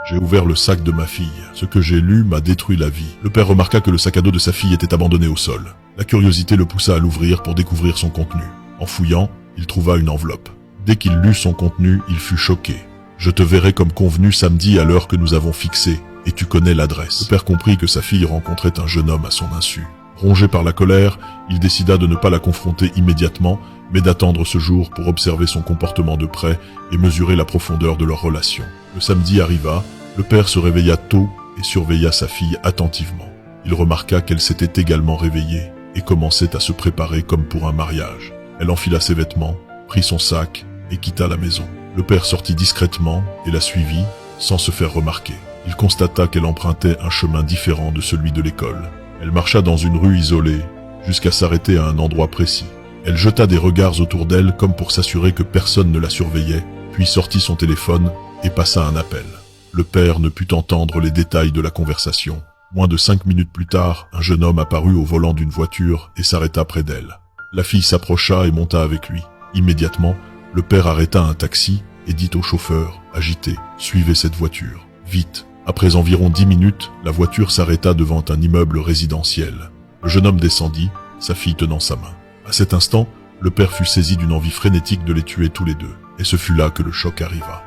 J'ai ouvert le sac de ma fille. Ce que j'ai lu m'a détruit la vie. Le père remarqua que le sac à dos de sa fille était abandonné au sol. La curiosité le poussa à l'ouvrir pour découvrir son contenu. En fouillant, il trouva une enveloppe. Dès qu'il lut son contenu, il fut choqué. « Je te verrai comme convenu samedi à l'heure que nous avons fixée, et tu connais l'adresse. » Le père comprit que sa fille rencontrait un jeune homme à son insu. Rongé par la colère, il décida de ne pas la confronter immédiatement, mais d'attendre ce jour pour observer son comportement de près et mesurer la profondeur de leur relation. Le samedi arriva, le père se réveilla tôt et surveilla sa fille attentivement. Il remarqua qu'elle s'était également réveillée et commençait à se préparer comme pour un mariage. Elle enfila ses vêtements, prit son sac et quitta la maison. Le père sortit discrètement et la suivit, sans se faire remarquer. Il constata qu'elle empruntait un chemin différent de celui de l'école. Elle marcha dans une rue isolée, jusqu'à s'arrêter à un endroit précis. Elle jeta des regards autour d'elle comme pour s'assurer que personne ne la surveillait, puis sortit son téléphone et passa un appel. Le père ne put entendre les détails de la conversation. Moins de 5 minutes plus tard, un jeune homme apparut au volant d'une voiture et s'arrêta près d'elle. La fille s'approcha et monta avec lui. Immédiatement, le père arrêta un taxi et dit au chauffeur, agité, « Suivez cette voiture, vite !» Après environ 10 minutes, la voiture s'arrêta devant un immeuble résidentiel. Le jeune homme descendit, sa fille tenant sa main. À cet instant, le père fut saisi d'une envie frénétique de les tuer tous les deux, et ce fut là que le choc arriva.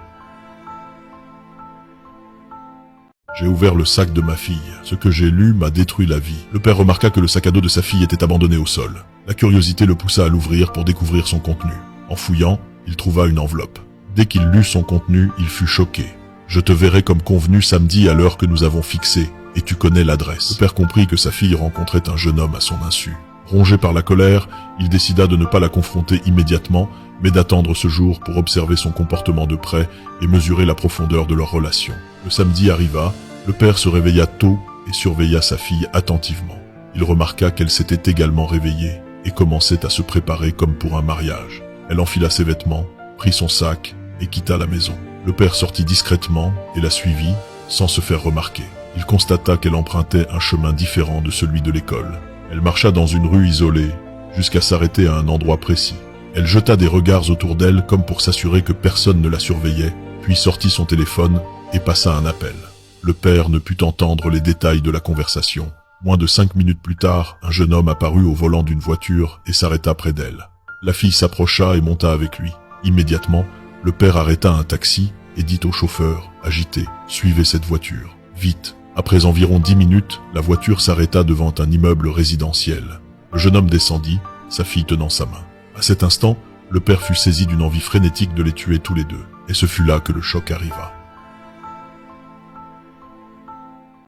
J'ai ouvert le sac de ma fille. Ce que j'ai lu m'a détruit la vie. Le père remarqua que le sac à dos de sa fille était abandonné au sol. La curiosité le poussa à l'ouvrir pour découvrir son contenu. En fouillant, il trouva une enveloppe. Dès qu'il lut son contenu, il fut choqué. « Je te verrai comme convenu samedi à l'heure que nous avons fixée, et tu connais l'adresse. » Le père comprit que sa fille rencontrait un jeune homme à son insu. Rongé par la colère, il décida de ne pas la confronter immédiatement, mais d'attendre ce jour pour observer son comportement de près et mesurer la profondeur de leur relation. Le samedi arriva, le père se réveilla tôt et surveilla sa fille attentivement. Il remarqua qu'elle s'était également réveillée et commençait à se préparer comme pour un mariage. Elle enfila ses vêtements, prit son sac et quitta la maison. Le père sortit discrètement et la suivit, sans se faire remarquer. Il constata qu'elle empruntait un chemin différent de celui de l'école. Elle marcha dans une rue isolée, jusqu'à s'arrêter à un endroit précis. Elle jeta des regards autour d'elle comme pour s'assurer que personne ne la surveillait, puis sortit son téléphone et passa un appel. Le père ne put entendre les détails de la conversation. Moins de 5 minutes plus tard, un jeune homme apparut au volant d'une voiture et s'arrêta près d'elle. La fille s'approcha et monta avec lui. Immédiatement, le père arrêta un taxi et dit au chauffeur, agité, « Suivez cette voiture, vite !» Après environ 10 minutes, la voiture s'arrêta devant un immeuble résidentiel. Le jeune homme descendit, sa fille tenant sa main. À cet instant, le père fut saisi d'une envie frénétique de les tuer tous les deux, et ce fut là que le choc arriva.